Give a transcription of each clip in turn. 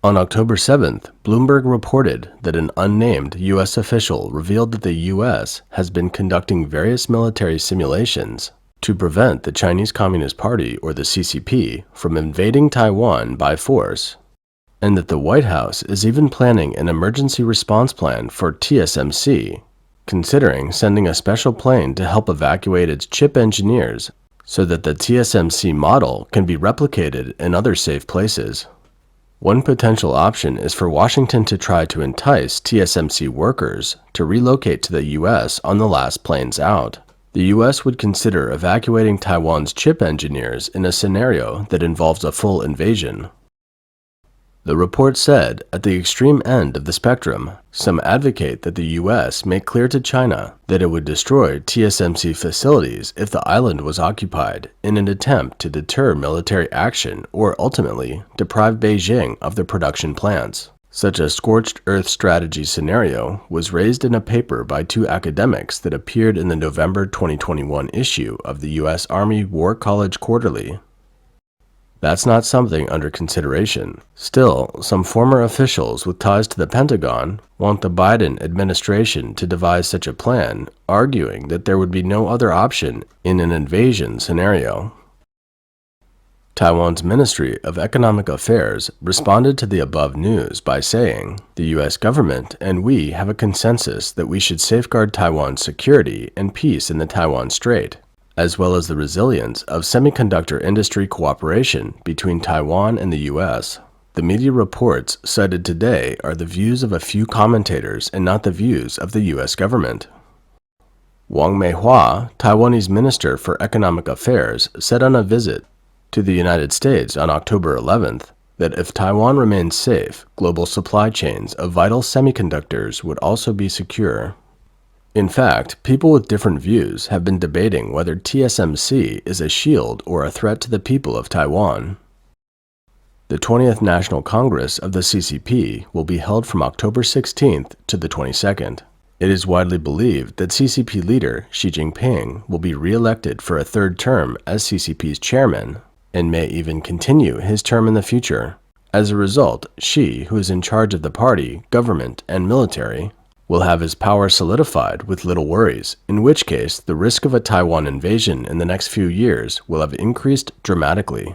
On October 7th, Bloomberg reported that an unnamed U.S. official revealed that the U.S. has been conducting various military simulations to prevent the Chinese Communist Party, or the CCP, from invading Taiwan by force, and that the White House is even planning an emergency response plan for TSMC, considering sending a special plane to help evacuate its chip engineers so that the TSMC model can be replicated in other safe places. One potential option is for Washington to try to entice TSMC workers to relocate to the U.S. on the last planes out. The U.S. would consider evacuating Taiwan's chip engineers in a scenario that involves a full invasion. The report said, at the extreme end of the spectrum, some advocate that the U.S. make clear to China that it would destroy TSMC facilities if the island was occupied in an attempt to deter military action or ultimately deprive Beijing of their production plants. Such a scorched earth strategy scenario was raised in a paper by two academics that appeared in the November 2021 issue of the U.S. Army War College Quarterly. That's not something under consideration. Still, some former officials with ties to the Pentagon want the Biden administration to devise such a plan, arguing that there would be no other option in an invasion scenario. Taiwan's Ministry of Economic Affairs responded to the above news by saying, "The U.S. government and we have a consensus that we should safeguard Taiwan's security and peace in the Taiwan Strait, as well as the resilience of semiconductor industry cooperation between Taiwan and the U.S. The media reports cited today are the views of a few commentators and not the views of the U.S. government." Wang Meihua, Taiwanese Minister for Economic Affairs, said on a visit to the United States on October 11th that if Taiwan remains safe, global supply chains of vital semiconductors would also be secure. In fact, people with different views have been debating whether TSMC is a shield or a threat to the people of Taiwan. The 20th National Congress of the CCP will be held from October 16th to the 22nd. It is widely believed that CCP leader Xi Jinping will be re-elected for a third term as CCP's chairman and may even continue his term in the future. As a result, Xi, who is in charge of the party, government, and military, will have his power solidified with little worries, in which case the risk of a Taiwan invasion in the next few years will have increased dramatically.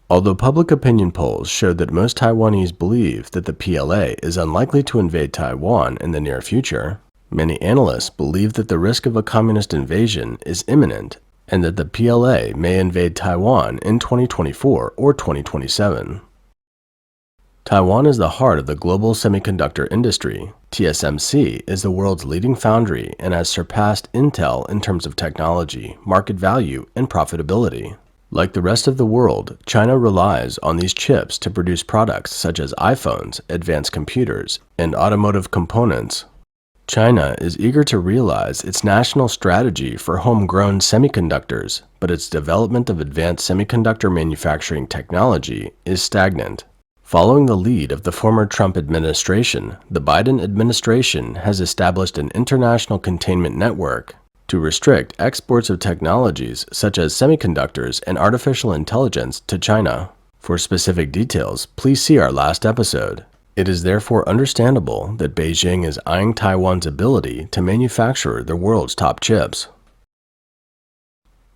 Although public opinion polls showed that most Taiwanese believe that the PLA is unlikely to invade Taiwan in the near future, many analysts believe that the risk of a communist invasion is imminent and that the PLA may invade Taiwan in 2024 or 2027. Taiwan is the heart of the global semiconductor industry. TSMC is the world's leading foundry and has surpassed Intel in terms of technology, market value, and profitability. Like the rest of the world, China relies on these chips to produce products such as iPhones, advanced computers, and automotive components. China is eager to realize its national strategy for homegrown semiconductors, but its development of advanced semiconductor manufacturing technology is stagnant. Following the lead of the former Trump administration, the Biden administration has established an international containment network to restrict exports of technologies such as semiconductors and artificial intelligence to China. For specific details, please see our last episode. It is therefore understandable that Beijing is eyeing Taiwan's ability to manufacture the world's top chips.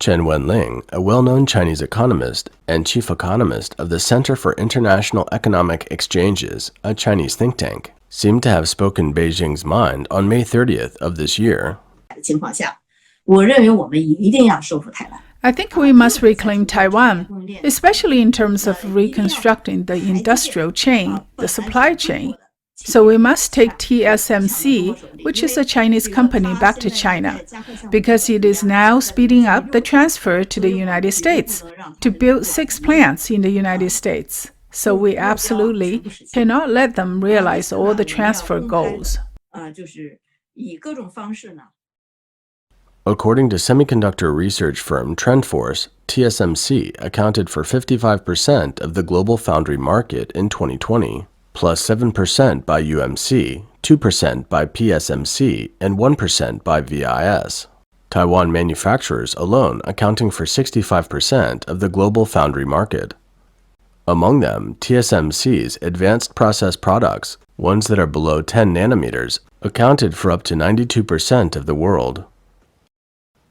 Chen Wenling, a well-known Chinese economist and chief economist of the Center for International Economic Exchanges, a Chinese think tank, seemed to have spoken Beijing's mind on May 30th of this year. I think we must reclaim Taiwan, especially in terms of reconstructing the industrial chain, the supply chain. So we must take TSMC, which is a Chinese company, back to China, because it is now speeding up the transfer to the United States to build 6 plants in the United States. So we absolutely cannot let them realize all the transfer goals. According to semiconductor research firm TrendForce, TSMC accounted for 55% of the global foundry market in 2020. Plus 7% by UMC, 2% by PSMC, and 1% by VIS. Taiwan manufacturers alone accounting for 65% of the global foundry market. Among them, TSMC's advanced process products, ones that are below 10 nanometers, accounted for up to 92% of the world.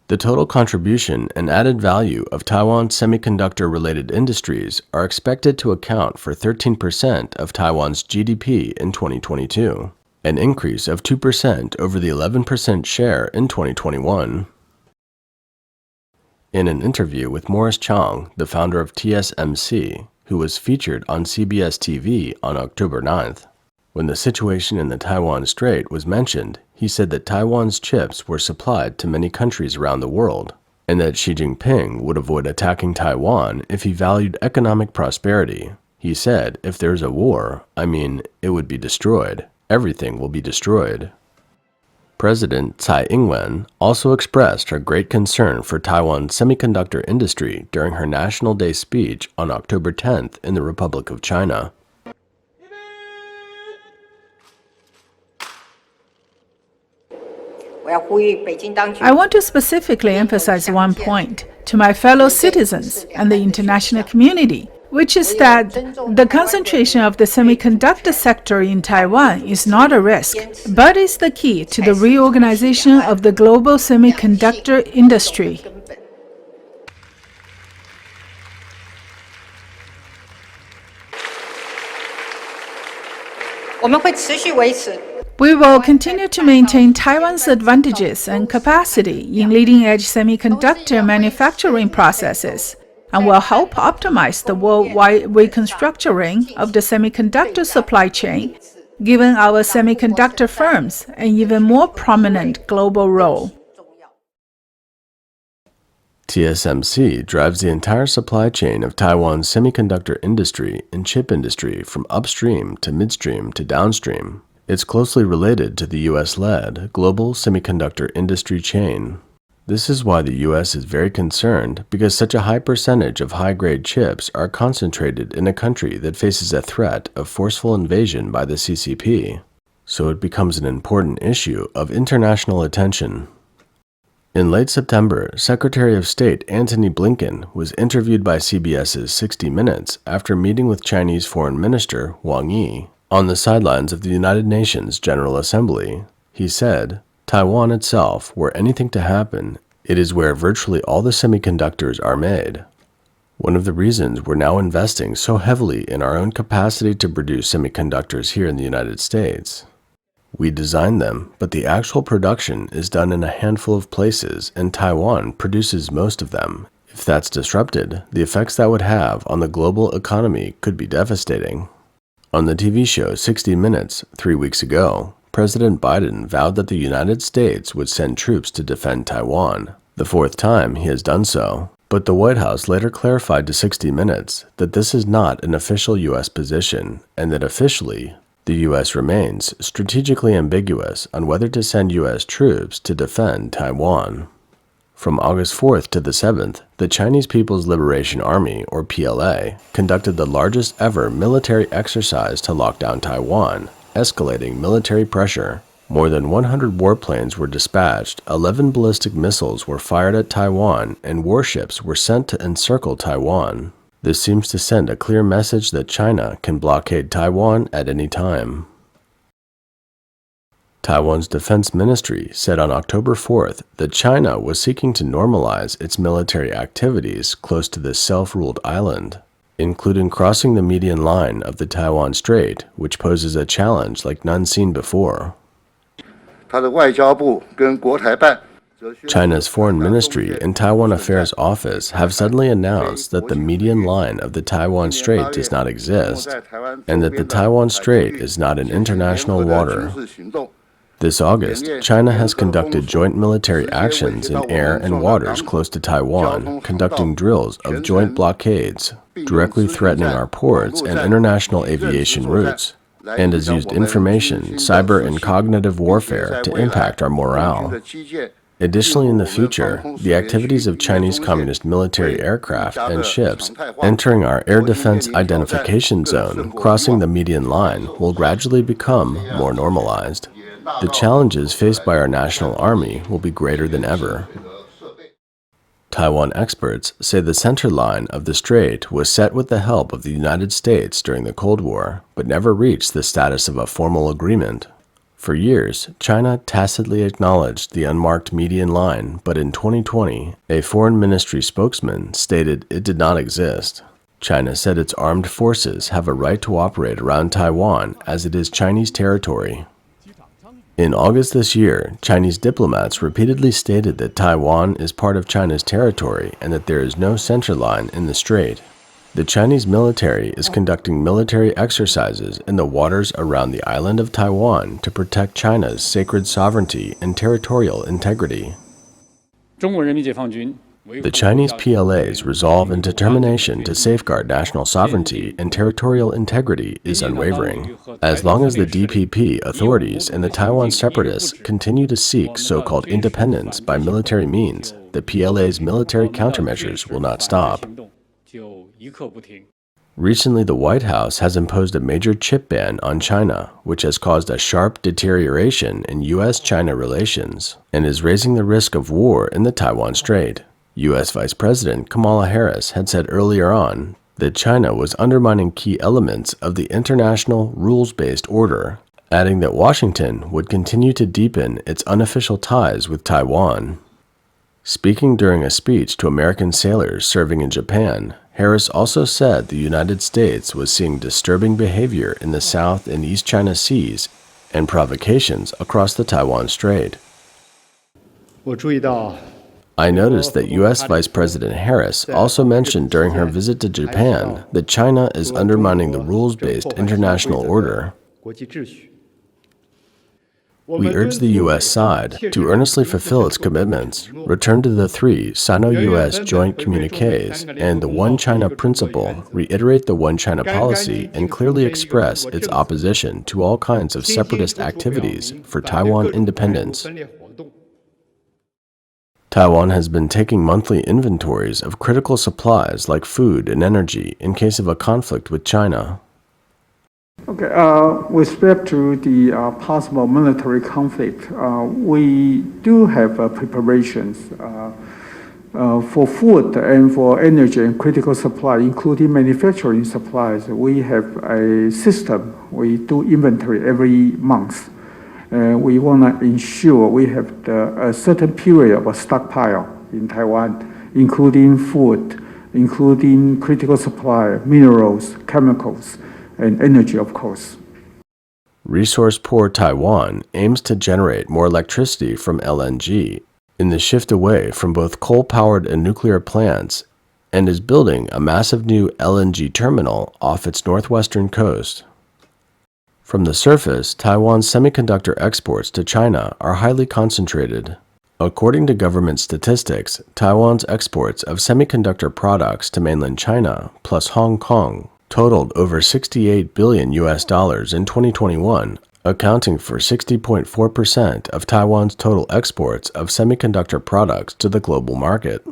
The total contribution and added value of Taiwan's semiconductor-related industries are expected to account for 13% of Taiwan's GDP in 2022, an increase of 2% over the 11% share in 2021. In an interview with Morris Chang, the founder of TSMC, who was featured on CBS TV on October 9th, when the situation in the Taiwan Strait was mentioned, he said that Taiwan's chips were supplied to many countries around the world, and that Xi Jinping would avoid attacking Taiwan if he valued economic prosperity. He said, if there's a war, it would be destroyed. Everything will be destroyed. President Tsai Ing-wen also expressed her great concern for Taiwan's semiconductor industry during her National Day speech on October 10th in the Republic of China. I want to specifically emphasize one point to my fellow citizens and the international community, which is that the concentration of the semiconductor sector in Taiwan is not a risk, but is the key to the reorganization of the global semiconductor industry. We will continue to maintain Taiwan's advantages and capacity in leading-edge semiconductor manufacturing processes, and will help optimize the worldwide reconstructuring of the semiconductor supply chain, giving our semiconductor firms an even more prominent global role. TSMC drives the entire supply chain of Taiwan's semiconductor industry and chip industry from upstream to midstream to downstream. It's closely related to the US-led global semiconductor industry chain. This is why the US is very concerned, because such a high percentage of high-grade chips are concentrated in a country that faces a threat of forceful invasion by the CCP. So it becomes an important issue of international attention. In late September, Secretary of State Antony Blinken was interviewed by CBS's 60 Minutes after meeting with Chinese Foreign Minister Wang Yi on the sidelines of the United Nations General Assembly. He said, Taiwan itself, were anything to happen, it is where virtually all the semiconductors are made. One of the reasons we're now investing so heavily in our own capacity to produce semiconductors here in the United States. We design them, but the actual production is done in a handful of places, and Taiwan produces most of them. If that's disrupted, the effects that would have on the global economy could be devastating. On the TV show 60 Minutes 3 weeks ago, President Biden vowed that the United States would send troops to defend Taiwan, the fourth time he has done so. But the White House later clarified to 60 Minutes that this is not an official U.S. position, and that officially, the U.S. remains strategically ambiguous on whether to send U.S. troops to defend Taiwan. From August 4th to the 7th, the Chinese People's Liberation Army, or PLA, conducted the largest ever military exercise to lock down Taiwan, escalating military pressure. More than 100 warplanes were dispatched, 11 ballistic missiles were fired at Taiwan, and warships were sent to encircle Taiwan. This seems to send a clear message that China can blockade Taiwan at any time. Taiwan's Defense Ministry said on October 4th that China was seeking to normalize its military activities close to this self-ruled island, including crossing the median line of the Taiwan Strait, which poses a challenge like none seen before. China's Foreign Ministry and Taiwan Affairs Office have suddenly announced that the median line of the Taiwan Strait does not exist, and that the Taiwan Strait is not in international water. This August, China has conducted joint military actions in air and waters close to Taiwan, conducting drills of joint blockades, directly threatening our ports and international aviation routes, and has used information, cyber, and cognitive warfare to impact our morale. Additionally, in the future, the activities of Chinese Communist military aircraft and ships entering our air defense identification zone, crossing the median line, will gradually become more normalized. The challenges faced by our national army will be greater than ever. Taiwan experts say the center line of the strait was set with the help of the United States during the Cold War, but never reached the status of a formal agreement. For years, China tacitly acknowledged the unmarked median line, but in 2020, a foreign ministry spokesman stated it did not exist. China said its armed forces have a right to operate around Taiwan as it is Chinese territory. In August this year, Chinese diplomats repeatedly stated that Taiwan is part of China's territory and that there is no center line in the strait. The Chinese military is conducting military exercises in the waters around the island of Taiwan to protect China's sacred sovereignty and territorial integrity. The Chinese PLA's resolve and determination to safeguard national sovereignty and territorial integrity is unwavering. As long as the DPP authorities and the Taiwan separatists continue to seek so-called independence by military means, the PLA's military countermeasures will not stop. Recently, the White House has imposed a major chip ban on China, which has caused a sharp deterioration in U.S.-China relations and is raising the risk of war in the Taiwan Strait. U.S. Vice President Kamala Harris had said earlier on that China was undermining key elements of the international rules-based order, adding that Washington would continue to deepen its unofficial ties with Taiwan. Speaking during a speech to American sailors serving in Japan, Harris also said the United States was seeing disturbing behavior in the South and East China Seas and provocations across the Taiwan Strait. I noticed that U.S. Vice President Harris also mentioned during her visit to Japan that China is undermining the rules-based international order. We urge the U.S. side to earnestly fulfill its commitments, return to the 3 Sino-U.S. joint communiques, and the One China principle, reiterate the One China policy, and clearly express its opposition to all kinds of separatist activities for Taiwan independence. Taiwan has been taking monthly inventories of critical supplies like food and energy in case of a conflict with China. Okay, with respect to the possible military conflict, we do have preparations for food and for energy and critical supply, including manufacturing supplies. We have a system. We do inventory every month. We want to ensure we have a certain period of stockpile in Taiwan, including food, including critical supply, minerals, chemicals, and energy, of course. Resource-poor Taiwan aims to generate more electricity from LNG in the shift away from both coal-powered and nuclear plants, and is building a massive new LNG terminal off its northwestern coast. From the surface, Taiwan's semiconductor exports to China are highly concentrated. According to government statistics, Taiwan's exports of semiconductor products to mainland China, plus Hong Kong, totaled over $68 billion in 2021, accounting for 60.4% of Taiwan's total exports of semiconductor products to the global market.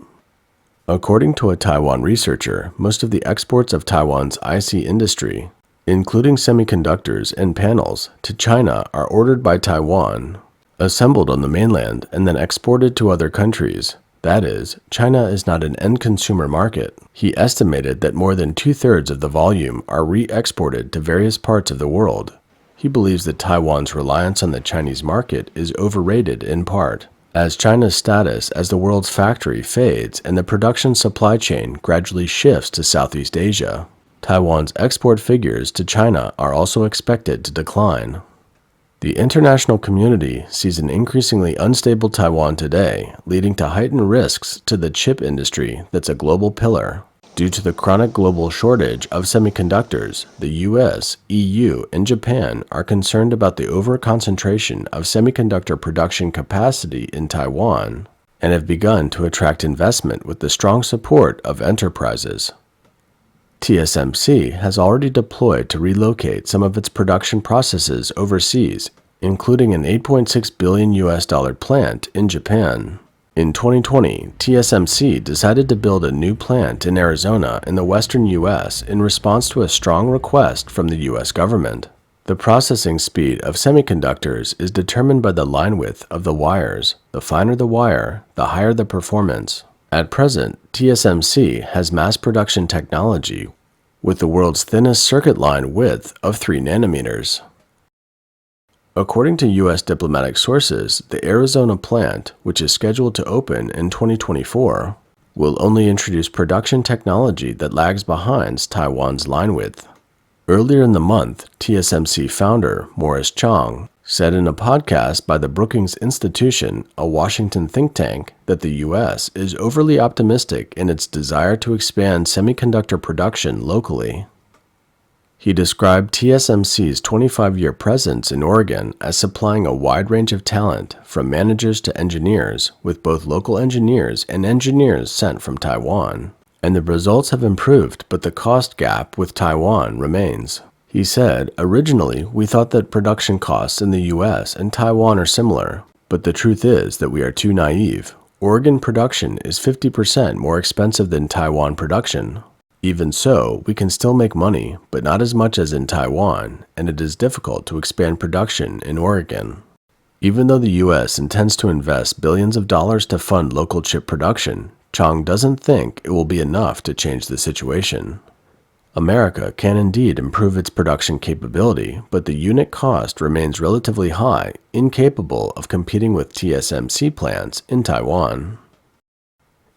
According to a Taiwan researcher, most of the exports of Taiwan's IC industry, including semiconductors and panels, to China are ordered by Taiwan, assembled on the mainland, and then exported to other countries. That is, China is not an end consumer market. He estimated that more than 2/3 of the volume are re-exported to various parts of the world. He believes that Taiwan's reliance on the Chinese market is overrated in part, as China's status as the world's factory fades and the production supply chain gradually shifts to Southeast Asia. Taiwan's export figures to China are also expected to decline. The international community sees an increasingly unstable Taiwan today, leading to heightened risks to the chip industry that's a global pillar. Due to the chronic global shortage of semiconductors, the US, EU, and Japan are concerned about the over-concentration of semiconductor production capacity in Taiwan and have begun to attract investment with the strong support of enterprises. TSMC has already deployed to relocate some of its production processes overseas, including an $8.6 billion plant in Japan. In 2020, TSMC decided to build a new plant in Arizona in the western U.S. in response to a strong request from the U.S. government. The processing speed of semiconductors is determined by the line width of the wires. The finer the wire, the higher the performance. At present, TSMC has mass production technology with the world's thinnest circuit line width of 3 nanometers. According to U.S. diplomatic sources, the Arizona plant, which is scheduled to open in 2024, will only introduce production technology that lags behind Taiwan's line width. Earlier in the month, TSMC founder Morris Chang said in a podcast by the Brookings Institution, a Washington think tank, that the U.S. is overly optimistic in its desire to expand semiconductor production locally. He described TSMC's 25-year presence in Oregon as supplying a wide range of talent, from managers to engineers, with both local engineers and engineers sent from Taiwan. And the results have improved, but the cost gap with Taiwan remains. He said, "Originally, we thought that production costs in the U.S. and Taiwan are similar, but the truth is that we are too naive. Oregon production is 50% more expensive than Taiwan production. Even so, we can still make money, but not as much as in Taiwan, and it is difficult to expand production in Oregon." Even though the U.S. intends to invest billions of dollars to fund local chip production, Chang doesn't think it will be enough to change the situation. America can indeed improve its production capability, but the unit cost remains relatively high, incapable of competing with TSMC plants in Taiwan.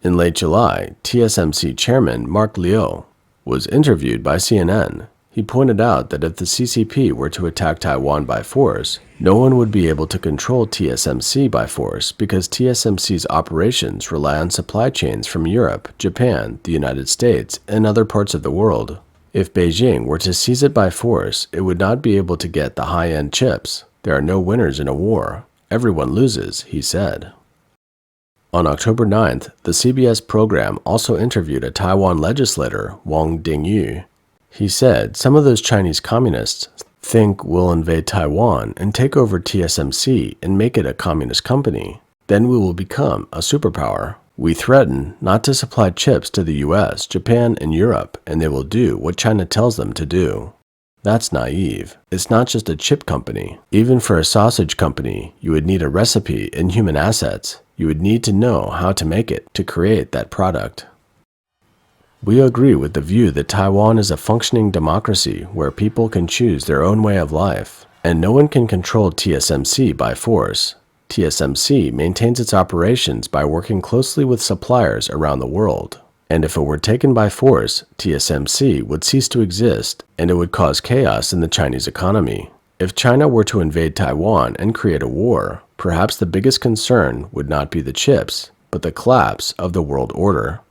In late July, TSMC chairman Mark Liu was interviewed by CNN. He pointed out that if the CCP were to attack Taiwan by force, no one would be able to control TSMC by force because TSMC's operations rely on supply chains from Europe, Japan, the United States, and other parts of the world. If Beijing were to seize it by force, it would not be able to get the high-end chips. There are no winners in a war. Everyone loses, he said. On October 9th, the CBS program also interviewed a Taiwan legislator, Wang Dingyu. He said, "Some of those Chinese communists think we'll invade Taiwan and take over TSMC and make it a communist company. Then we will become a superpower. We threaten not to supply chips to the US, Japan, and Europe, and they will do what China tells them to do." That's naive. It's not just a chip company. Even for a sausage company, you would need a recipe and human assets. You would need to know how to make it to create that product. We agree with the view that Taiwan is a functioning democracy where people can choose their own way of life, and no one can control TSMC by force. TSMC maintains its operations by working closely with suppliers around the world. And if it were taken by force, TSMC would cease to exist, and it would cause chaos in the Chinese economy. If China were to invade Taiwan and create a war, perhaps the biggest concern would not be the chips, but the collapse of the world order.